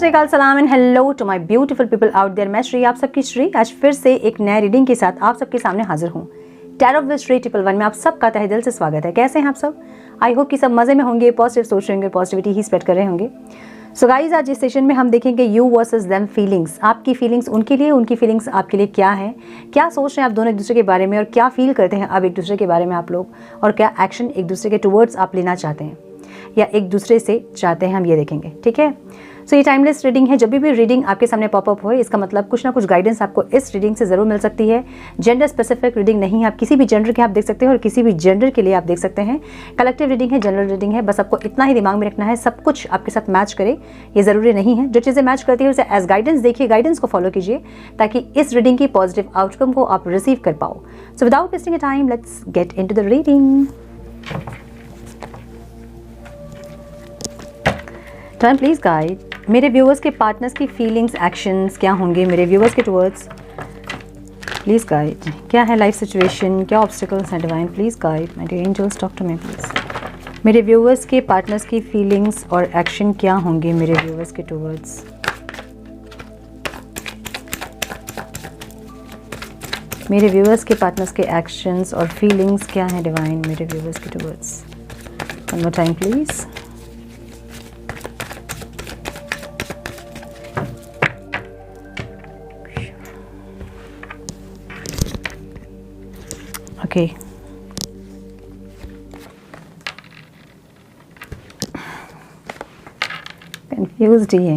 सत श्री अकाल, सलाम and hello to my beautiful people out there. मैं श्री, आप सबकी श्री, आज फिर से एक नए रीडिंग के साथ आप सबके सामने हाजिर हूँ। टैरो विद श्री 111 में आप सबका तहे दिल से स्वागत है। कैसे हैं आप सब? आई होप कि सब मजे में होंगे, पॉजिटिव सोच रहे होंगे, पॉजिटिविटी ही स्प्रेड कर रहे होंगे। सो गाइज, आज इस सेशन में हम देखेंगे यू वर्सेस देम फीलिंग्स। आपकी फीलिंग्स उनके लिए, उनकी फीलिंग्स आपके लिए क्या है, क्या सोच रहे हैं आप दोनों एक दूसरे के बारे में और क्या फील करते हैं अब एक दूसरे के बारे में आप लोग, और क्या एक्शन एक दूसरे के टुवर्ड्स आप लेना चाहते हैं या एक दूसरे से चाहते हैं, हम ये देखेंगे। ठीक है, सो ये टाइमलेस रीडिंग है। जब भी रीडिंग आपके सामने पॉपअप हो, इसका मतलब कुछ ना कुछ गाइडेंस आपको इस रीडिंग से ज़रूर मिल सकती है। जेंडर स्पेसिफिक रीडिंग नहीं है, आप किसी भी जेंडर के आप देख सकते हैं और किसी भी जेंडर के लिए आप देख सकते हैं। कलेक्टिव रीडिंग है, जनरल रीडिंग है। बस आपको इतना ही दिमाग में रखना है, सब कुछ आपके साथ मैच करे ये ज़रूरी नहीं है। जो चीज़ें मैच करती है उसे एज गाइडेंस देखिए, गाइडेंस को फॉलो कीजिए ताकि इस रीडिंग की पॉजिटिव आउटकम को आप रिसीव कर पाओ। So without wasting a time, let's get into the reading. Turn please guide. मेरे व्यूअर्स के पार्टनर्स की फीलिंग्स, एक्शंस क्या होंगे मेरे व्यूअर्स के टुवर्ड्स? Please guide. क्या है लाइफ सिचुएशन, क्या ऑब्स्टिकल्स हैं divine? Please guide my dear angels, talk to me please. मेरे व्यूअर्स के पार्टनर्स की फीलिंग्स और एक्शन क्या होंगे मेरे व्यूअर्स के टुवर्ड्स? मेरे व्यूअर्स के पार्टनर्स के एक्शंस और फीलिंग्स क्या है डिवाइन मेरे व्यूअर्स के towards? One more time please. Okay, confused ही है,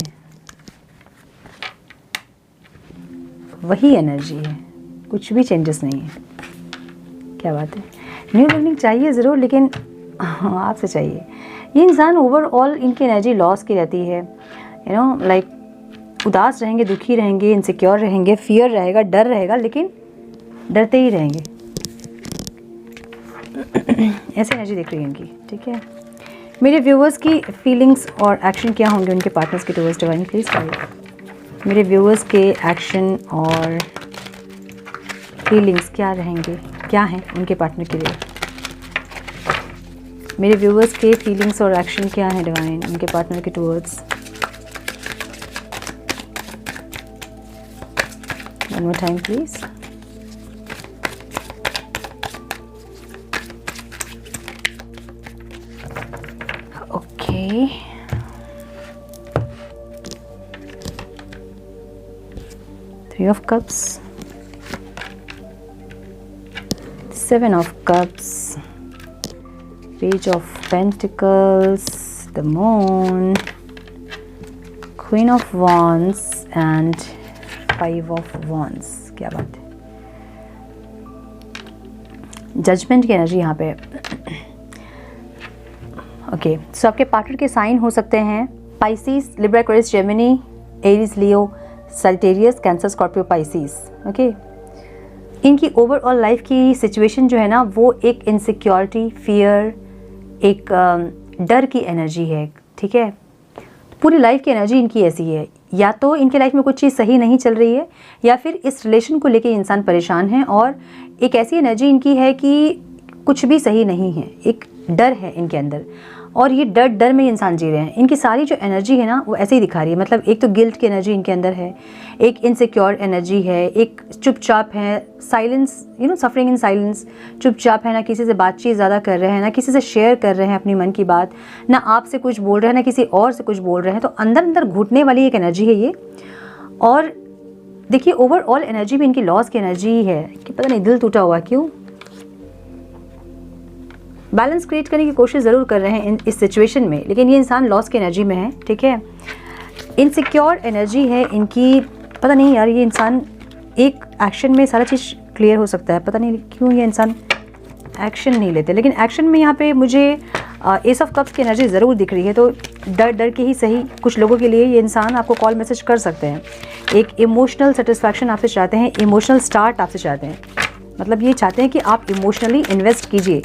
वही एनर्जी है, कुछ भी चेंजेस नहीं है। क्या बात है, न्यू लर्निंग चाहिए ज़रूर, लेकिन आपसे चाहिए। ये इंसान ओवरऑल इनकी एनर्जी लॉस की रहती है, यू नो, लाइक उदास रहेंगे, दुखी रहेंगे, इनसिक्योर रहेंगे, फियर रहेगा, डर रहेगा, लेकिन डरते ही रहेंगे। ऐसी एनर्जी दिख रही है इनकी। ठीक है, मेरे व्यूअर्स की फीलिंग्स और एक्शन क्या होंगे उनके पार्टनर्स के टुवर्ड्स डिवाइन प्लीज गाइड। मेरे व्यूअर्स के एक्शन और फीलिंग्स क्या रहेंगे, क्या हैं उनके पार्टनर के लिए? मेरे व्यूअर्स के फीलिंग्स और एक्शन क्या है डिवाइन उनके पार्टनर के towards? One more time please. Okay. Three of Cups, Seven of Cups, Page of Pentacles, the Moon, Queen of Wands and Five of Wands. क्या बात है, जजमेंट की एनर्जी यहाँ पे। ओके, सो आपके पार्टनर के साइन हो सकते हैं Pisces, Libra, Aquarius, Gemini, Aries, Leo, Sagittarius, Cancer, Scorpio, Pisces. Okay, इनकी ओवरऑल लाइफ की सिचुएशन जो है ना, वो एक इनसिक्योरिटी, फियर, एक डर की एनर्जी है। ठीक है, पूरी लाइफ की एनर्जी इनकी ऐसी है। या तो इनके लाइफ में कुछ चीज़ सही नहीं चल रही है, या फिर इस रिलेशन को लेके इंसान परेशान है, और एक ऐसी एनर्जी इनकी है कि कुछ भी सही नहीं है, एक डर है इनके अंदर, और ये डर में इंसान जी रहे हैं। इनकी सारी जो एनर्जी है ना, वो ऐसे ही दिखा रही है। मतलब एक तो गिल्ट की एनर्जी इनके अंदर है, एक इनसिक्योर एनर्जी है, एक चुपचाप है, silence, you know, suffering in silence, चुपचाप है, ना किसी से बातचीत ज़्यादा कर रहे हैं, ना किसी से शेयर कर रहे हैं अपनी मन की बात, ना आपसे कुछ बोल रहे हैं, ना किसी और से कुछ बोल रहे हैं। तो अंदर अंदर घुटने वाली एक एनर्जी है ये। और देखिए, ओवरऑल एनर्जी भी इनकी लॉस की एनर्जी है कि पता नहीं दिल टूटा हुआ क्यों। बैलेंस क्रिएट करने की कोशिश ज़रूर कर रहे हैं इस सिचुएशन में, लेकिन ये इंसान लॉस की एनर्जी में है। ठीक है, इनसिक्योर एनर्जी है इनकी। पता नहीं यार, ये इंसान एक एक्शन में सारा चीज़ क्लियर हो सकता है, पता नहीं क्यों ये इंसान एक्शन नहीं लेते। लेकिन एक्शन में यहाँ पे मुझे एस ऑफ कप्स की एनर्जी ज़रूर दिख रही है। तो डर के ही सही, कुछ लोगों के लिए ये इंसान आपको कॉल मैसेज कर सकते हैं। एक इमोशनल सेटिस्फैक्शन आपसे चाहते हैं, इमोशनल स्टार्ट आपसे चाहते हैं। मतलब ये चाहते हैं कि आप इमोशनली इन्वेस्ट कीजिए।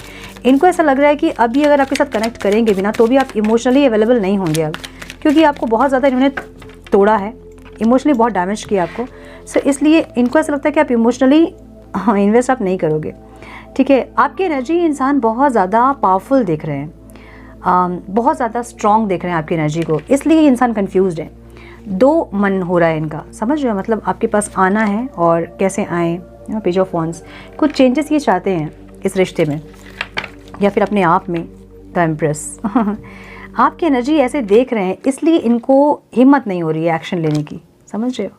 इनको ऐसा लग रहा है कि अभी अगर आपके साथ कनेक्ट करेंगे भी ना, तो भी आप इमोशनली अवेलेबल नहीं होंगे अब, क्योंकि आपको बहुत ज़्यादा इन्होंने तोड़ा है, इमोशनली बहुत डैमेज किया आपको। सो इसलिए इनको ऐसा लगता है कि आप इमोशनली इन्वेस्ट आप नहीं करोगे। ठीक है, आपकी एनर्जी इंसान बहुत ज़्यादा पावरफुल देख रहे हैं, बहुत ज़्यादा स्ट्रॉन्ग देख रहे हैं आपकी एनर्जी को, इसलिए इंसान कंफ्यूज्ड है। दो मन हो रहा है इनका, समझ रहे हो, मतलब आपके पास आना है और कैसे आएँ। पेज ऑफ वॉन्ड्स, कुछ चेंजेस ये चाहते हैं इस रिश्ते में या फिर अपने आप में। द एम्प्रेस आपकी एनर्जी ऐसे देख रहे हैं, इसलिए इनको हिम्मत नहीं हो रही है एक्शन लेने की, समझ रहे हो।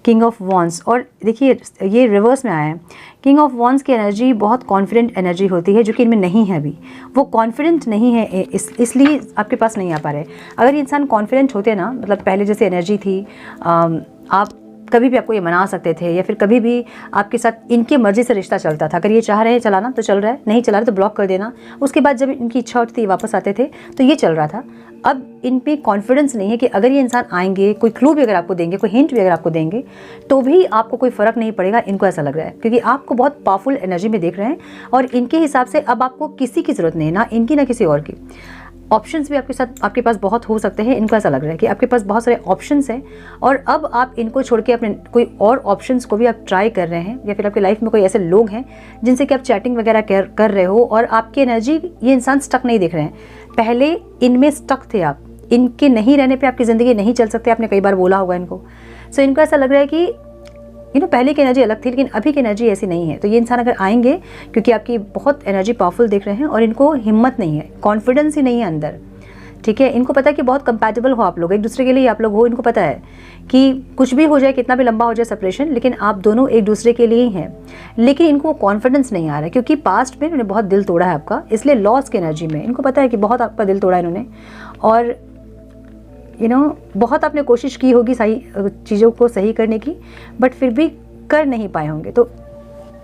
किंग ऑफ वॉन्ड्स, और देखिए ये रिवर्स में आया है। किंग ऑफ वॉन्ड्स की एनर्जी बहुत कॉन्फिडेंट एनर्जी होती है, जो कि इनमें नहीं है अभी। वो कॉन्फिडेंट नहीं है, इसलिए आपके पास नहीं आ पा रहे। अगर ये इंसान कॉन्फिडेंट होते ना, मतलब पहले जैसे एनर्जी थी, आप कभी भी आपको ये मना सकते थे या फिर कभी भी आपके साथ इनकी मर्ज़ी से रिश्ता चलता था। अगर ये चाह रहे हैं चलाना तो चल रहा है, नहीं चला रहे तो ब्लॉक कर देना। उसके बाद जब इनकी इच्छा होती थी वापस आते थे तो ये चल रहा था। अब इन पे कॉन्फिडेंस नहीं है कि अगर ये इंसान आएंगे, कोई क्लू भी अगर आपको देंगे, कोई हिंट भी अगर आपको देंगे, तो भी आपको कोई फ़र्क नहीं पड़ेगा। इनको ऐसा लग रहा है क्योंकि आपको बहुत पावरफुल एनर्जी में देख रहे हैं और इनके हिसाब से अब आपको किसी की ज़रूरत नहीं है, ना इनकी ना किसी और की। ऑप्शंस भी आपके पास बहुत हो सकते हैं। इनको ऐसा लग रहा है कि आपके पास बहुत सारे ऑप्शंस हैं और अब आप इनको छोड़ के अपने कोई और ऑप्शंस को भी आप ट्राई कर रहे हैं, या फिर आपकी लाइफ में कोई ऐसे लोग हैं जिनसे कि आप चैटिंग वगैरह कर रहे हो और आपकी एनर्जी, ये इंसान स्टक नहीं दिख रहे हैं। पहले इनमें स्टक थे आप, इनके नहीं रहने पर आपकी ज़िंदगी नहीं चल सकती, आपने कई बार बोला होगा इनको। सो इनको ऐसा लग रहा है कि पहले की एनर्जी अलग थी लेकिन अभी की एनर्जी ऐसी नहीं है। तो ये इंसान अगर आएंगे, क्योंकि आपकी बहुत एनर्जी पावरफुल दिख रहे हैं और इनको हिम्मत नहीं है, कॉन्फिडेंस ही नहीं है अंदर, ठीक है। इनको पता है कि बहुत कंपैटिबल हो आप लोग, एक दूसरे के लिए आप लोग हो। इनको पता है कि कुछ भी हो जाए, कितना भी लंबा हो जाए सेपरेशन, लेकिन आप दोनों एक दूसरे के लिए ही हैं। लेकिन इनको कॉन्फिडेंस नहीं आ रहा है क्योंकि पास्ट में इन्होंने बहुत दिल तोड़ा है आपका, इसलिए लॉस की एनर्जी में इनको पता है कि बहुत आपका दिल तोड़ा है इन्होंने, और बहुत आपने कोशिश की होगी सही चीज़ों को सही करने की, बट फिर भी कर नहीं पाए होंगे। तो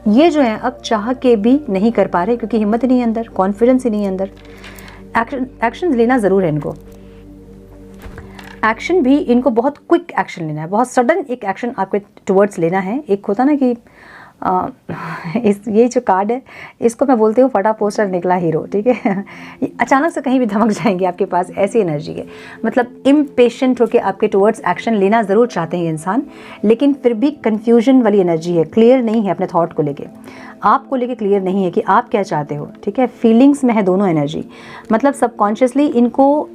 ये जो है अब चाह के भी नहीं कर पा रहे क्योंकि हिम्मत नहीं है अंदर, कॉन्फिडेंस ही नहीं है अंदर। एक्शन लेना ज़रूर है इनको, एक्शन भी इनको बहुत क्विक एक्शन लेना है, बहुत सडन एक एक्शन आपके टुवर्ड्स लेना है। एक होता ना कि ये जो कार्ड है इसको मैं बोलती हूँ फटा पोस्टर निकला हीरो, ठीक है। अचानक से कहीं भी धमक जाएंगे आपके पास, ऐसी एनर्जी है। मतलब इम्पेशेंट होकर आपके टुवर्ड्स एक्शन लेना ज़रूर चाहते हैं इंसान, लेकिन फिर भी कन्फ्यूजन वाली एनर्जी है, क्लियर नहीं है अपने थॉट को लेके, आपको लेके क्लियर नहीं है कि आप क्या चाहते हो, ठीक है। फीलिंग्स में है दोनों एनर्जी, मतलब सबकॉन्शियसली इनको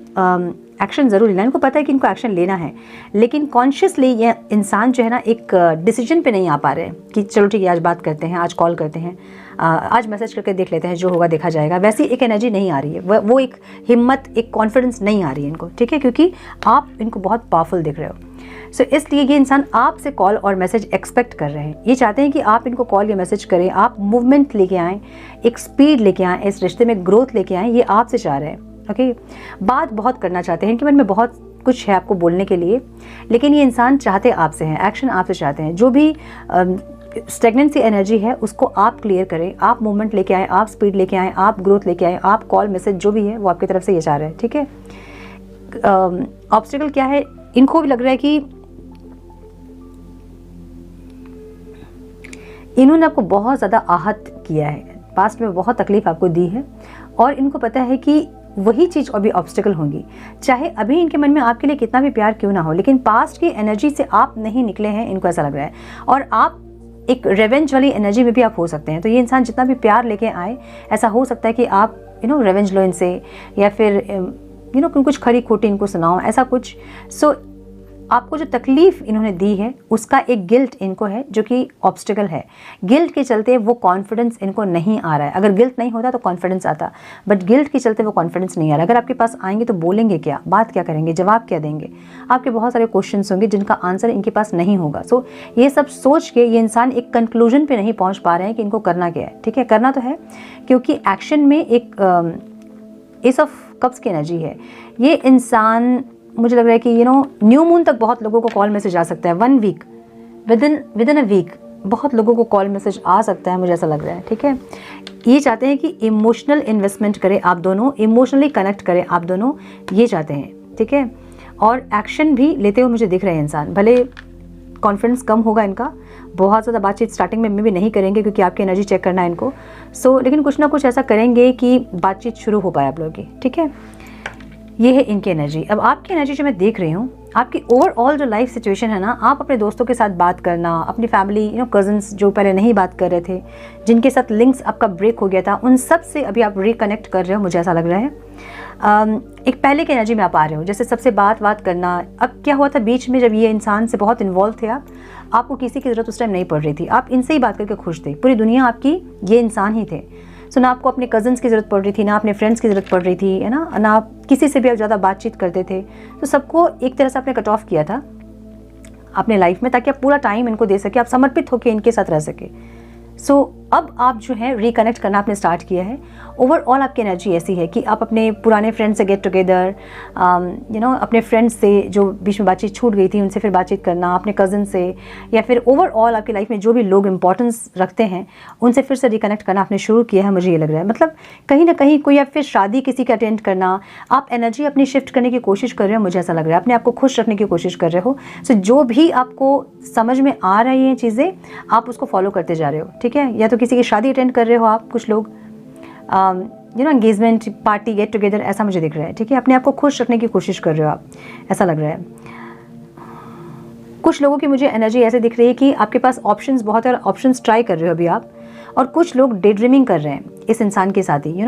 एक्शन ज़रूर लेना है। इनको पता है कि इनको एक्शन लेना है, लेकिन कॉन्शियसली ये इंसान जो है ना एक डिसीजन पे नहीं आ पा रहे हैं कि चलो ठीक है आज बात करते हैं, आज कॉल करते हैं, आज मैसेज करके देख लेते हैं, जो होगा देखा जाएगा। वैसी एक एनर्जी नहीं आ रही है, वो एक हिम्मत, एक कॉन्फिडेंस नहीं आ रही है इनको, ठीक है, क्योंकि आप इनको बहुत पावरफुल दिख रहे हो। सो इसलिए ये इंसान आपसे कॉल और मैसेज एक्सपेक्ट कर रहे हैं। ये चाहते हैं कि आप इनको कॉल या मैसेज करें, आप मूवमेंट लेके आएँ, एक स्पीड लेके आएँ, इस रिश्ते में ग्रोथ लेके आएँ, ये आपसे चाह रहे हैं। ओके, बात बहुत करना चाहते हैं, इनके मन में बहुत कुछ है आपको बोलने के लिए, लेकिन ये इंसान चाहते आपसे हैं, एक्शन आपसे चाहते हैं। जो भी स्टेगनेंसी एनर्जी है उसको आप क्लियर करें, आप मूवमेंट लेके आए, आप स्पीड लेके आए, आप ग्रोथ लेके आए, आप कॉल मैसेज जो भी है वो आपकी तरफ से ये चाह रहे हैं, ठीक है। ऑब्स्टिकल क्या है, इनको भी लग रहा है कि इन्होंने आपको बहुत ज़्यादा आहत किया है, पास्ट में बहुत तकलीफ आपको दी है, और इनको पता है कि वही चीज़ अभी ऑब्स्टिकल होंगी, चाहे अभी इनके मन में आपके लिए कितना भी प्यार क्यों ना हो, लेकिन पास्ट की एनर्जी से आप नहीं निकले हैं, इनको ऐसा लग रहा है। और आप एक रेवेंज वाली एनर्जी में भी आप हो सकते हैं। तो ये इंसान जितना भी प्यार लेके आए, ऐसा हो सकता है कि आप रेवेंज लो इनसे, या फिर कुछ खरी खोटी इनको सुनाओ, ऐसा कुछ। सो आपको जो तकलीफ इन्होंने दी है उसका एक गिल्ट इनको है, जो कि ऑब्स्टिकल है। गिल्ट के चलते वो कॉन्फिडेंस इनको नहीं आ रहा है। अगर गिल्ट नहीं होता तो कॉन्फिडेंस आता, बट गिल्ट के चलते वो कॉन्फिडेंस नहीं आ रहा। अगर आपके पास आएंगे तो बोलेंगे क्या, बात क्या करेंगे, जवाब क्या देंगे, आपके बहुत सारे क्वेश्चंस होंगे जिनका आंसर इनके पास नहीं होगा। सो ये सब सोच के ये इंसान एक कंक्लूजन पे नहीं पहुँच पा रहे हैं कि इनको करना क्या है, ठीक है। करना तो है, क्योंकि एक्शन में एक एस ऑफ कप्स की एनर्जी है। ये इंसान, मुझे लग रहा है कि न्यू मून तक बहुत लोगों को कॉल मैसेज आ सकता है, 1 week, within a week बहुत लोगों को कॉल मैसेज आ सकता है, मुझे ऐसा लग रहा है, ठीक है। ये चाहते हैं कि इमोशनल इन्वेस्टमेंट करें आप दोनों, इमोशनली कनेक्ट करें आप दोनों, ये चाहते हैं, ठीक है। और एक्शन भी लेते हुए मुझे दिख रहे हैं इंसान। भले कॉन्फिडेंस कम होगा इनका, बहुत ज़्यादा बातचीत स्टार्टिंग में भी नहीं करेंगे क्योंकि आपकी एनर्जी चेक करना है इनको। सो लेकिन कुछ ना कुछ ऐसा करेंगे कि बातचीत शुरू हो पाए आप लोगों की, ठीक है। ये है इनकी एनर्जी। अब आपकी एनर्जी जो मैं देख रही हूँ, आपकी ओवरऑल जो लाइफ सिचुएशन है ना, आप अपने दोस्तों के साथ बात करना, अपनी फैमिली कज़न्स जो पहले नहीं बात कर रहे थे, जिनके साथ लिंक्स आपका ब्रेक हो गया था, उन सब से अभी आप रिकनेक्ट कर रहे हो, मुझे ऐसा लग रहा है। एक पहले की एनर्जी में आप आ रहे हो, जैसे सबसे बात करना। अब क्या हुआ था बीच में, जब ये इंसान से बहुत इन्वॉल्व थे आपको किसी की ज़रूरत उस टाइम नहीं पड़ रही थी, आप इनसे ही बात करके खुश थे, पूरी दुनिया आपकी ये इंसान ही थे। सो ना आपको अपने कज़न्स की ज़रूरत पड़ रही थी, ना अपने फ्रेंड्स की ज़रूरत पड़ रही थी, है ना आप किसी से भी आप ज़्यादा बातचीत करते थे। तो सबको एक तरह से आपने कट ऑफ किया था अपने लाइफ में, ताकि आप पूरा टाइम इनको दे सके, आप समर्पित होकर इनके साथ रह सके। सो अब आप जो है रिकनेक्ट करना आपने स्टार्ट किया है। ओवरऑल आपकी एनर्जी ऐसी है कि आप अपने पुराने फ्रेंड्स से गेट टुगेदर, अपने फ्रेंड्स से जो बीच में बातचीत छूट गई थी उनसे फिर बातचीत करना, अपने कज़न से, या फिर ओवरऑल आपकी लाइफ में जो भी लोग इंपॉर्टेंस रखते हैं उनसे फिर से रिकनेक्ट करना आपने शुरू किया है, मुझे ये लग रहा है। मतलब कहीं ना कहीं कोई, या फिर शादी किसी का अटेंड करना, आप एनर्जी अपनी शिफ्ट करने की कोशिश कर रहे हो, मुझे ऐसा लग रहा है, अपने आप को खुश रखने की कोशिश कर रहे हो। सो जो भी आपको समझ में आ रही हैं चीज़ें, आप उसको फॉलो करते जा रहे हो, ठीक है। या तो किसी की शादी अटेंड कर रहे हो आप, कुछ लोग एंगेजमेंट पार्टी, गेट टुगेदर, ऐसा मुझे दिख रहा है, ठीक है। अपने आप को खुश रखने की कोशिश कर रहे हो आप, ऐसा लग रहा है। कुछ लोगों की मुझे एनर्जी ऐसे दिख रही है कि आपके पास ऑप्शंस बहुत है, ऑप्शंस ट्राई कर रहे हो अभी आप, और कुछ लोग डे ड्रीमिंग कर रहे हैं इस इंसान के साथ ही,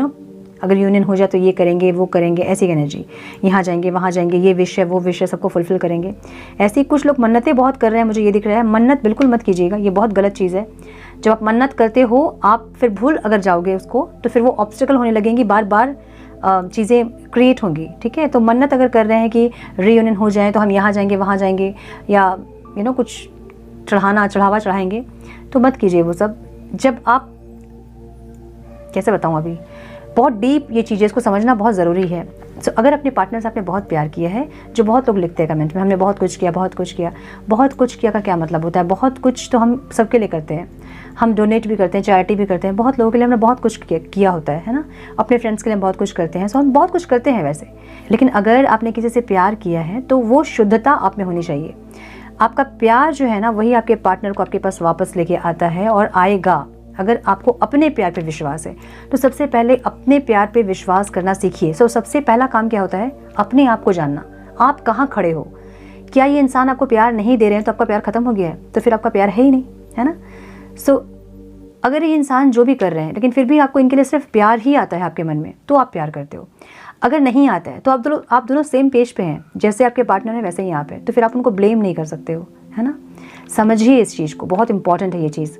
अगर यूनियन हो जाए तो ये करेंगे वो करेंगे, ऐसी एनर्जी, यहाँ जाएंगे वहाँ जाएंगे, ये विश है वो विश है, सबको फुलफिल करेंगे। ऐसे ही कुछ लोग मन्नतें बहुत कर रहे हैं, मुझे ये दिख रहा है। मन्नत बिल्कुल मत कीजिएगा, ये बहुत गलत चीज़ है। जब आप मन्नत करते हो, आप फिर भूल अगर जाओगे उसको, तो फिर वो ऑब्स्टिकल होने लगेंगी, बार बार चीज़ें क्रिएट होंगी, ठीक है। तो मन्नत अगर कर रहे हैं कि रीयूनियन हो जाए तो हम यहाँ जाएंगे वहाँ जाएंगे, या कुछ चढ़ावा चढ़ाएंगे, तो मत कीजिए वो सब। जब आप, कैसे बताऊँ, अभी बहुत डीप ये चीज़ें, इसको समझना बहुत ज़रूरी है। सो अगर अपने पार्टनर से आपने बहुत प्यार किया है, जो बहुत लोग लिखते हैं कमेंट में, हमने बहुत कुछ किया, बहुत कुछ किया। बहुत कुछ किया का क्या मतलब होता है? बहुत कुछ तो हम सबके लिए करते हैं, हम डोनेट भी करते हैं, चैरिटी भी करते हैं, बहुत लोगों के लिए हमने बहुत कुछ किया होता है ना। अपने फ्रेंड्स के लिए बहुत कुछ करते हैं, सो हम बहुत कुछ करते हैं वैसे। लेकिन अगर आपने किसी से प्यार किया है तो वो शुद्धता आप में होनी चाहिए। आपका प्यार जो है ना, वही आपके पार्टनर को आपके पास वापस लेके आता है और आएगा। अगर आपको अपने प्यार पे विश्वास है तो सबसे पहले अपने प्यार पे विश्वास करना सीखिए। सो सबसे पहला काम क्या होता है? अपने आप को जानना, आप कहाँ खड़े हो। क्या ये इंसान आपको प्यार नहीं दे रहे हैं तो आपका प्यार खत्म हो गया है? तो फिर आपका प्यार है ही नहीं, है ना। सो अगर ये इंसान जो भी कर रहे हैं लेकिन फिर भी आपको इनके लिए सिर्फ प्यार ही आता है आपके मन में, तो आप प्यार करते हो। अगर नहीं आता है तो आप दोनों सेम पेज पे हैं, जैसे आपके पार्टनर है वैसे ही आप है, तो फिर आप उनको ब्लेम नहीं कर सकते हो, है ना। समझिए इस चीज़ को, बहुत इंपॉर्टेंट है ये चीज़।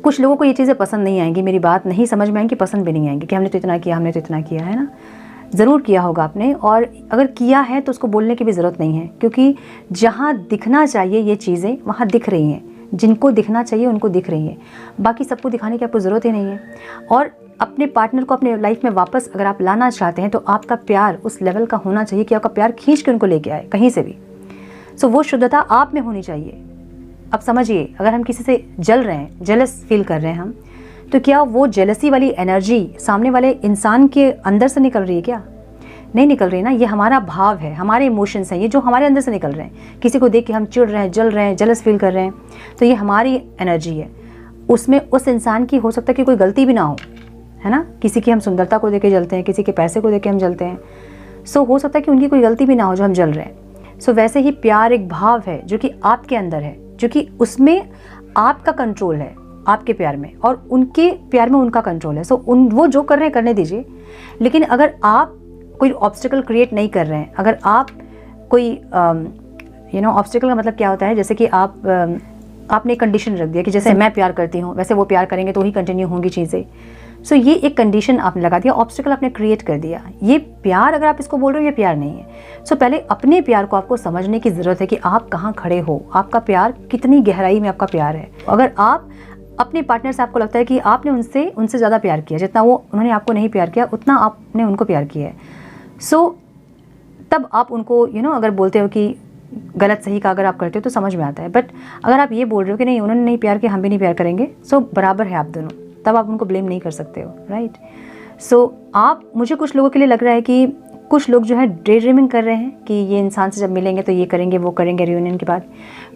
कुछ लोगों को ये चीज़ें पसंद नहीं आएंगी, मेरी बात नहीं समझ में आएंगी, पसंद भी नहीं आएंगी कि हमने तो इतना किया, हमने तो इतना किया, है ना। ज़रूर किया होगा आपने, और अगर किया है तो उसको बोलने की भी ज़रूरत नहीं है, क्योंकि जहाँ दिखना चाहिए ये चीज़ें वहाँ दिख रही हैं, जिनको दिखना चाहिए उनको दिख रही है, बाकी सबको दिखाने की आपको ज़रूरत ही नहीं है। और अपने पार्टनर को अपने लाइफ में वापस अगर आप लाना चाहते हैं तो आपका प्यार उस लेवल का होना चाहिए कि आपका प्यार खींच के उनको लेके आए कहीं से भी। सो वो शुद्धता आप में होनी चाहिए। अब समझिए, अगर हम किसी से जल रहे हैं, जेलस फील कर रहे हैं हम, तो क्या वो जेलसी वाली एनर्जी सामने वाले इंसान के अंदर से निकल रही है? क्या नहीं निकल रही ना। ये हमारा भाव है, हमारे इमोशंस हैं, ये जो हमारे अंदर से निकल रहे हैं। किसी को देख के हम चिढ़ रहे हैं, जल रहे हैं, जेलस फील कर रहे हैं, तो ये हमारी एनर्जी है। उसमें उस इंसान की हो सकता है कि कोई गलती भी ना हो, है ना। किसी की हम सुंदरता को देख के जलते हैं, किसी के पैसे को देख के हम जलते हैं। सो हो सकता है कि उनकी कोई गलती भी ना हो जो हम जल रहे हैं। सो वैसे ही प्यार एक भाव है जो कि आपके अंदर है, जो कि उसमें आपका कंट्रोल है, आपके प्यार में, और उनके प्यार में उनका कंट्रोल है। सो वो जो कर रहे हैं करने दीजिए। लेकिन अगर आप कोई ऑब्स्टिकल क्रिएट नहीं कर रहे हैं, अगर आप कोई ऑब्स्टिकल का मतलब क्या होता है, जैसे कि आपने कंडीशन रख दिया कि जैसे मैं प्यार करती हूँ वैसे वो प्यार करेंगे तो ही कंटिन्यू होंगी चीज़ें। सो ये एक कंडीशन आपने लगा दिया, ऑब्स्टिकल आपने क्रिएट कर दिया। ये प्यार अगर आप इसको बोल रहे हो, ये प्यार नहीं है। सो पहले अपने प्यार को आपको समझने की ज़रूरत है कि आप कहाँ खड़े हो, आपका प्यार कितनी गहराई में आपका प्यार है। अगर आप अपने पार्टनर से आपको लगता है कि आपने उनसे ज़्यादा प्यार किया, जितना उन्होंने आपको नहीं प्यार किया उतना आपने उनको प्यार किया है, सो तब आप उनको अगर बोलते हो कि गलत सही का अगर आप करते हो तो समझ में आता है। बट अगर आप ये बोल रहे हो कि नहीं उन्होंने नहीं प्यार किया, हम भी नहीं प्यार करेंगे, सो बराबर है आप दोनों, तब आप उनको ब्लेम नहीं कर सकते हो, राइट। सो मुझे कुछ लोगों के लिए लग रहा है कि कुछ लोग जो है डे ड्रीमिंग कर रहे हैं कि ये इंसान से जब मिलेंगे तो ये करेंगे वो करेंगे रियूनियन के बाद।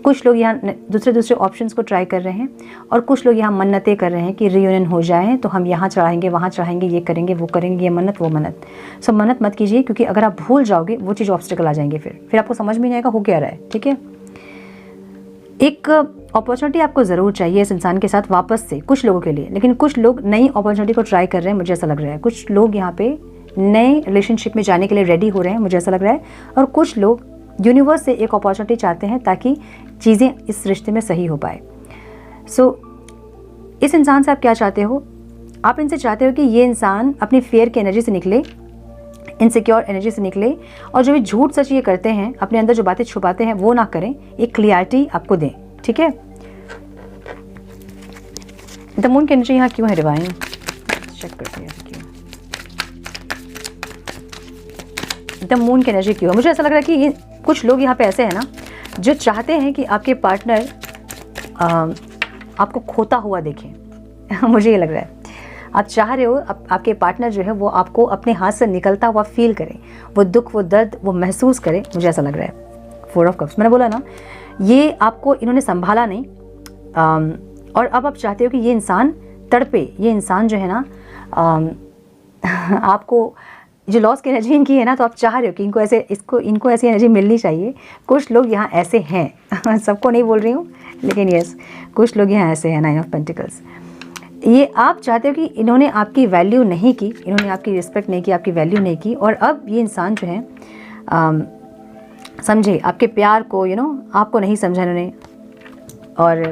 कुछ लोग यहाँ दूसरे ऑप्शंस को ट्राई कर रहे हैं, और कुछ लोग यहाँ मन्नतें कर रहे हैं कि रियूनियन हो जाए तो हम यहाँ चढ़ाएंगे वहाँ चढ़ाएंगे, ये करेंगे वो करेंगे, ये मन्नत वो मन्नत। सो मन्नत मत कीजिए, क्योंकि अगर आप भूल जाओगे वो चीज़ ऑब्स्टिकल आ जाएंगे, फिर आपको समझ में नहीं आएगा हो क्या रहा है। ठीक है, एक अपॉर्चुनिटी आपको ज़रूर चाहिए इस इंसान के साथ वापस से कुछ लोगों के लिए, लेकिन कुछ लोग नई अपॉर्चुनिटी को ट्राई कर रहे हैं, मुझे ऐसा लग रहा है। कुछ लोग यहाँ पे नए रिलेशनशिप में जाने के लिए रेडी हो रहे हैं, मुझे ऐसा लग रहा है। और कुछ लोग यूनिवर्स से एक अपॉर्चुनिटी चाहते हैं ताकि चीज़ें इस रिश्ते में सही हो पाए। सो इस इंसान से आप क्या चाहते हो? आप इनसे चाहते हो कि ये इंसान अपनी फेयर की एनर्जी से निकले, इनसिक्योर एनर्जी से निकले, और जो भी झूठ सच ये करते हैं, अपने अंदर जो बातें छुपाते हैं वो ना करें, एक क्लियरिटी आपको दें। ठीक है, द मून की एनर्जी यहाँ क्यों है डिवाइन? चेक करते हैं क्यों द मून की एनर्जी क्यों है। मुझे ऐसा लग रहा है कि ये कुछ लोग यहाँ पे ऐसे हैं ना जो चाहते हैं कि आपके पार्टनर आपको खोता हुआ देखें। मुझे ये लग रहा है आप चाह रहे हो आपके पार्टनर जो है वो आपको अपने हाथ से निकलता हुआ फील करे, वो दुख वो दर्द वो महसूस करे। मुझे ऐसा लग रहा है। 4 ऑफ कप्स, मैंने बोला ना ये आपको इन्होंने संभाला नहीं, और अब आप चाहते हो कि ये इंसान तड़पे, ये इंसान जो है ना आपको जो लॉस की एनर्जी इनकी है ना, तो आप चाह रहे हो कि इनको ऐसी एनर्जी मिलनी चाहिए। कुछ लोग यहाँ ऐसे हैं सबको नहीं बोल रही हूँ, लेकिन यस कुछ लोग यहाँ ऐसे हैं। 9 ऑफ पेंटिकल्स, ये आप चाहते हो कि इन्होंने आपकी वैल्यू नहीं की, इन्होंने आपकी रिस्पेक्ट नहीं की, आपकी वैल्यू नहीं की, और अब ये इंसान जो है समझे आपके प्यार को, आपको नहीं समझा इन्होंने, और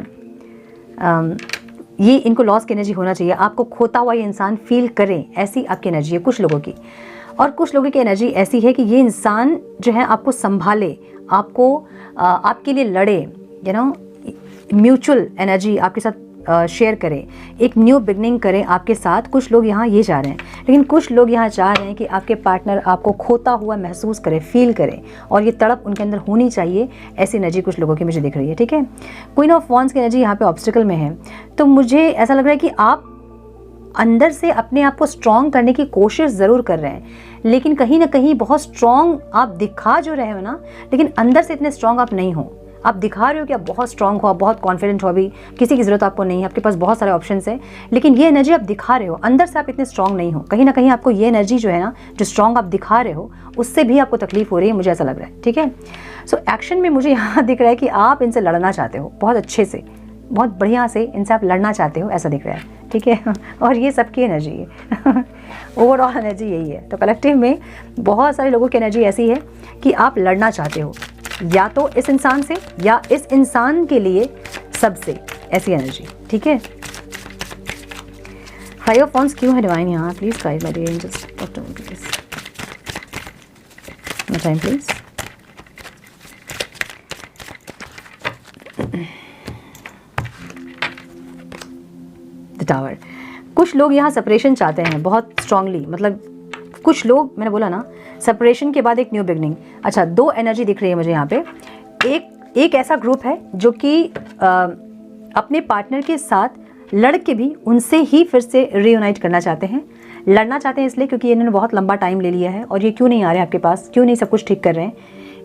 ये इनको लॉस की एनर्जी होना चाहिए, आपको खोता हुआ ये इंसान फील करे, ऐसी आपकी एनर्जी है कुछ लोगों की। और कुछ लोगों की एनर्जी ऐसी है कि ये इंसान जो है आपको संभाले, आपको आपके लिए लड़े, म्यूचुअल एनर्जी आपके साथ शेयर करें, एक न्यू बिगनिंग करें आपके साथ। कुछ लोग यहाँ ये चाह रहे हैं, लेकिन कुछ लोग यहाँ चाह रहे हैं कि आपके पार्टनर आपको खोता हुआ महसूस करे, फील करे, और ये तड़प उनके अंदर होनी चाहिए। ऐसी एनर्जी कुछ लोगों की मुझे दिख रही है। ठीक है, क्वीन ऑफ वॉन्ड्स की एनर्जी यहाँ पे ऑब्स्टिकल में है, तो मुझे ऐसा लग रहा है कि आप अंदर से अपने आप को स्ट्रॉन्ग करने की कोशिश ज़रूर कर रहे हैं, लेकिन कहीं ना कहीं बहुत स्ट्रॉन्ग आप दिखा जो रहे हो ना, लेकिन अंदर से इतने स्ट्रॉन्ग आप नहीं हो। आप दिखा रहे हो कि आप बहुत स्ट्रॉन्ग हो, आप बहुत कॉन्फिडेंट हो, अभी किसी की ज़रूरत आपको नहीं है, आपके पास बहुत सारे ऑप्शंस हैं, लेकिन ये एनर्जी आप दिखा रहे हो, अंदर से आप इतने स्ट्रॉन्ग नहीं हो। कहीं ना कहीं आपको ये एनर्जी जो है ना, जो स्ट्रॉन्ग आप दिखा रहे हो, उससे भी आपको तकलीफ हो रही है, मुझे ऐसा लग रहा है। ठीक है, सो एक्शन में मुझे यहाँ दिख रहा है कि आप इनसे लड़ना चाहते हो, बहुत अच्छे से, बहुत बढ़िया से इनसे आप लड़ना चाहते हो, ऐसा दिख रहा है। ठीक है, और ये सबकी एनर्जी है ओवरऑल एनर्जी यही है। तो कलेक्टिव में बहुत सारे लोगों की एनर्जी ऐसी है कि आप लड़ना चाहते हो, या तो इस इंसान से या इस इंसान के लिए सबसे, ऐसी एनर्जी। ठीक है, 5 ऑफ वॉन्ड्स क्यों है डिवाइन यहाँ? Please guide my dear angels, doctor please no time please. The tower, कुछ लोग यहाँ सेपरेशन चाहते हैं बहुत स्ट्रांगली, मतलब कुछ लोग, मैंने बोला ना सेपरेशन के बाद एक न्यू बिगनिंग। अच्छा, 2 एनर्जी दिख रही है मुझे यहाँ पे। एक ऐसा ग्रुप है जो कि अपने पार्टनर के साथ लड़ के भी उनसे ही फिर से रीयूनाइट करना चाहते हैं, लड़ना चाहते हैं इसलिए क्योंकि इन्होंने बहुत लंबा टाइम ले लिया है और ये क्यों नहीं आ रहे आपके पास, क्यों नहीं सब कुछ ठीक कर रहे हैं।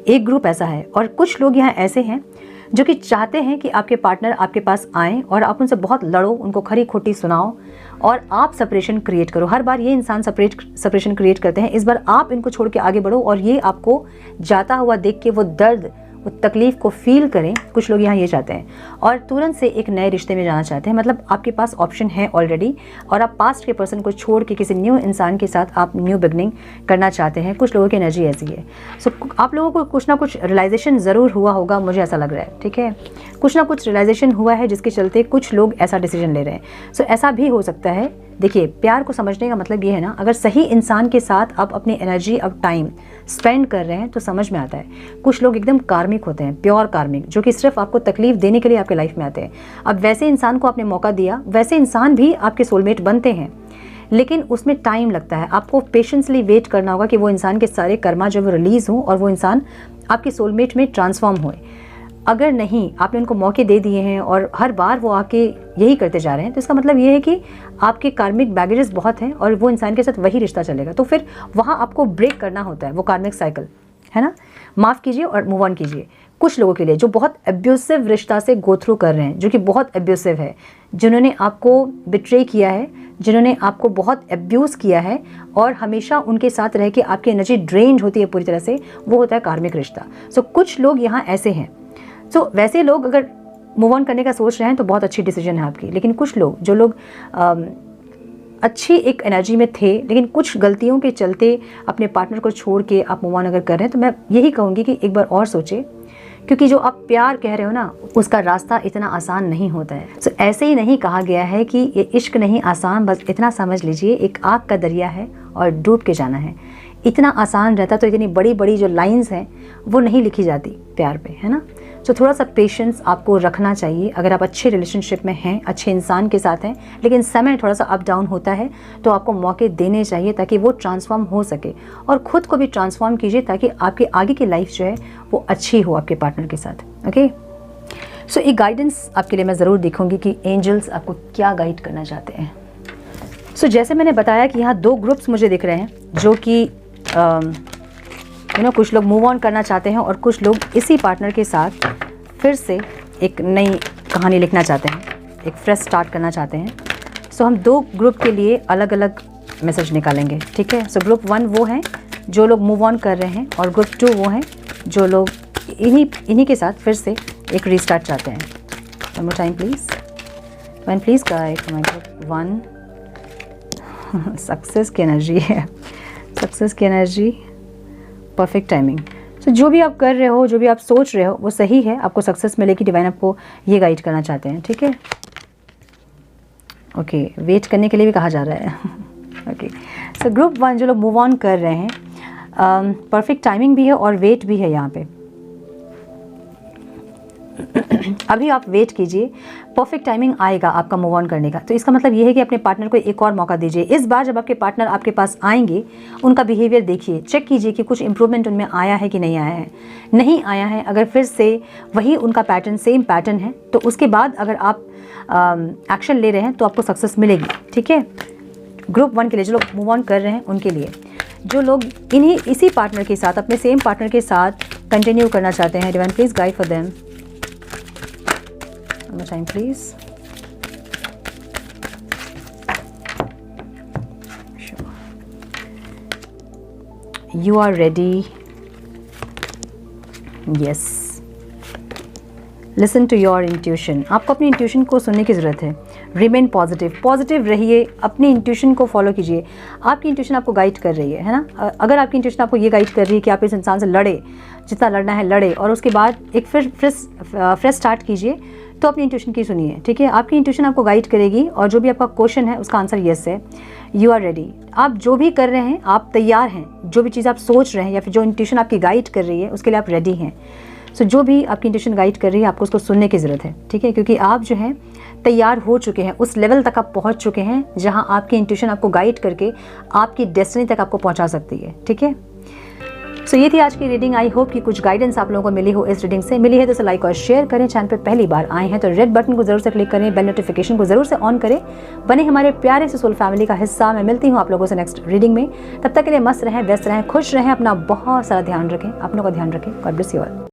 एक ग्रुप ऐसा है, और कुछ लोग यहाँ ऐसे हैं जो कि चाहते हैं कि आपके पार्टनर आपके पास आएँ और आप उनसे बहुत लड़ो, उनको खरी खोटी सुनाओ और आप सेपरेशन क्रिएट करो। हर बार ये इंसान सेपरेशन क्रिएट करते हैं, इस बार आप इनको छोड़ के आगे बढ़ो और ये आपको जाता हुआ देख के वो दर्द, वो तकलीफ को फील करें। कुछ लोग यहाँ ये चाहते हैं, और तुरंत से एक नए रिश्ते में जाना चाहते हैं। मतलब आपके पास ऑप्शन है ऑलरेडी, और आप पास्ट के पर्सन को छोड़ के किसी न्यू इंसान के साथ आप न्यू बिगनिंग करना चाहते हैं। कुछ लोगों की एनर्जी ऐसी है। सो आप लोगों को कुछ ना कुछ रियलाइजेशन ज़रूर हुआ होगा, मुझे ऐसा लग रहा है। ठीक है, कुछ ना कुछ रियलाइजेशन हुआ है जिसके चलते कुछ लोग ऐसा डिसीजन ले रहे हैं। सो ऐसा भी हो सकता है। देखिए, प्यार को समझने का मतलब ये है ना, अगर सही इंसान के साथ आप अपनी एनर्जी और टाइम स्पेंड कर रहे हैं तो समझ में आता है। कुछ लोग एकदम कार्मिक होते हैं, प्योर कार्मिक, जो कि सिर्फ आपको तकलीफ देने के लिए आपके लाइफ में आते हैं। अब वैसे इंसान को आपने मौका दिया, वैसे इंसान भी आपके सोलमेट बनते हैं, लेकिन उसमें टाइम लगता है। आपको पेशेंसली वेट करना होगा कि वो इंसान के सारे कर्मा जो वो रिलीज़ हों और वो इंसान आपके सोलमेट में ट्रांसफॉर्म होए। अगर नहीं आपने उनको मौके दे दिए हैं और हर बार वो आके यही करते जा रहे हैं, तो इसका मतलब ये है कि आपके कार्मिक बैगेजेस बहुत हैं और वो इंसान के साथ वही रिश्ता चलेगा। तो फिर वहाँ आपको ब्रेक करना होता है वो कार्मिक साइकिल, है ना। माफ़ कीजिए और मूव ऑन कीजिए। कुछ लोगों के लिए जो बहुत एब्यूसिव रिश्ता से गो थ्रू कर रहे हैं, जो कि बहुत एब्यूसिव है, जिन्होंने आपको बिट्रे किया है, जिन्होंने आपको बहुत एब्यूज़ किया है और हमेशा उनके साथ रह के आपकी एनर्जी ड्रेन होती है पूरी तरह से, वो होता है कार्मिक रिश्ता। सो कुछ लोग यहाँ ऐसे हैं। सो वैसे लोग अगर मूव ऑन करने का सोच रहे हैं तो बहुत अच्छी डिसीजन है आपकी। लेकिन कुछ लोग, जो लोग अच्छी एक एनर्जी में थे लेकिन कुछ गलतियों के चलते अपने पार्टनर को छोड़ के आप मूव ऑन अगर कर रहे हैं, तो मैं यही कहूँगी कि एक बार और सोचें, क्योंकि जो आप प्यार कह रहे हो ना, उसका रास्ता इतना आसान नहीं होता है। सो ऐसे ही नहीं कहा गया है कि ये इश्क नहीं आसान, बस इतना समझ लीजिए एक आग का दरिया है और डूब के जाना है। इतना आसान रहता तो इतनी बड़ी बड़ी जो लाइंस हैं वो नहीं लिखी जाती प्यार पे, है ना। सो थोड़ा सा पेशेंस आपको रखना चाहिए। अगर आप अच्छे रिलेशनशिप में हैं, अच्छे इंसान के साथ हैं, लेकिन समय थोड़ा सा अप डाउन होता है, तो आपको मौके देने चाहिए ताकि वो ट्रांसफॉर्म हो सके। और ख़ुद को भी ट्रांसफॉर्म कीजिए ताकि आपकी आगे की लाइफ जो है वो अच्छी हो आपके पार्टनर के साथ। ओके, सो एक गाइडेंस आपके लिए मैं ज़रूर देखूँगी कि एंजल्स आपको क्या गाइड करना चाहते हैं। सो जैसे मैंने बताया कि यहाँ 2 ग्रुप्स मुझे दिख रहे हैं, जो कि कुछ लोग मूव ऑन करना चाहते हैं और कुछ लोग इसी पार्टनर के साथ फिर से एक नई कहानी लिखना चाहते हैं, एक फ्रेश स्टार्ट करना चाहते हैं। सो हम 2 ग्रुप के लिए अलग अलग मैसेज निकालेंगे, ठीक है। सो ग्रुप 1 वो हैं जो लोग मूव ऑन कर रहे हैं और ग्रुप 2 वो हैं जो लोग इन्हीं के साथ फिर से एक रीस्टार्ट चाहते हैं। One more time please, one please guide my group 1। Success की एनर्जी है, सक्सेस की एनर्जी, परफेक्ट टाइमिंग। सो जो भी आप कर रहे हो, जो भी आप सोच रहे हो वो सही है, आपको सक्सेस मिलेगी। डिवाइन आपको ये गाइड करना चाहते हैं, ठीक है। ओके, वेट करने के लिए भी कहा जा रहा है। ओके, सो ग्रुप 1 जो लोग मूव ऑन कर रहे हैं, परफेक्ट टाइमिंग भी है और वेट भी है यहाँ पे। अभी आप वेट कीजिए, परफेक्ट टाइमिंग आएगा आपका मूव ऑन करने का। तो इसका मतलब ये है कि अपने पार्टनर को एक और मौका दीजिए। इस बार जब आपके पार्टनर आपके पास आएंगे, उनका बिहेवियर देखिए, चेक कीजिए कि कुछ इंप्रूवमेंट उनमें आया है कि नहीं आया है। नहीं आया है, अगर फिर से वही उनका पैटर्न, सेम पैटर्न है, तो उसके बाद अगर आप एक्शन ले रहे हैं तो आपको सक्सेस मिलेगी, ठीक है। ग्रुप 1 के लिए जो लोग मूव ऑन कर रहे हैं उनके लिए, जो लोग इसी पार्टनर के साथ, अपने सेम पार्टनर के साथ कंटिन्यू करना चाहते हैं, divine please guide for them. One more time, please. Sure. You are ready. Yes. Listen to your intuition. आपको अपनी इंट्यूशन को सुनने की ज़रूरत है। रिमेन पॉजिटिव, पॉजिटिव रहिए, अपनी इंट्यूशन को फॉलो कीजिए। आपकी इंट्यूशन आपको गाइड कर रही है ना। अगर आपकी इंट्यूशन आपको ये गाइड कर रही है कि आप इस इंसान से लड़े, जितना लड़ना है लड़े, और उसके बाद एक फिर फ्रेश स्टार्ट कीजिए, तो अपनी इंट्यूशन की सुनिए, ठीक है। आपकी इंट्यूशन आपको गाइड करेगी और जो भी आपका क्वेश्चन है उसका आंसर येस है। You are ready. आप जो भी कर रहे हैं आप तैयार हैं, जो भी चीज़ आप सोच रहे हैं या फिर जो इंट्यूशन आपकी गाइड कर रही है उसके लिए आप रेडी हैं। सो जो भी आपकी इंट्यूशन गाइड कर रही है आपको उसको सुनने की ज़रूरत है, ठीक है, क्योंकि आप जो है तैयार हो चुके हैं, उस लेवल तक आप पहुंच चुके हैं जहां आपकी इंट्यूशन आपको गाइड करके आपकी डेस्टिनी तक आपको पहुंचा सकती है, ठीक है। सो ये थी आज की रीडिंग। आई होप कि कुछ गाइडेंस आप लोगों को मिली हो इस रीडिंग से। मिली है तो इसे लाइक और शेयर करें। चैनल पर पहली बार आए हैं तो रेड बटन को जरूर से क्लिक करें, बेल नोटिफिकेशन को जरूर से ऑन करें, बने हमारे प्यारे से सोल फैमिली का हिस्सा। मैं मिलती हूँ आप लोगों से नेक्स्ट रीडिंग में। तब तक के लिए मस्त रहें, व्यस्त रहें, खुश रहें, अपना बहुत सारा ध्यान रखें, अपनों का ध्यान रखें। God bless you all.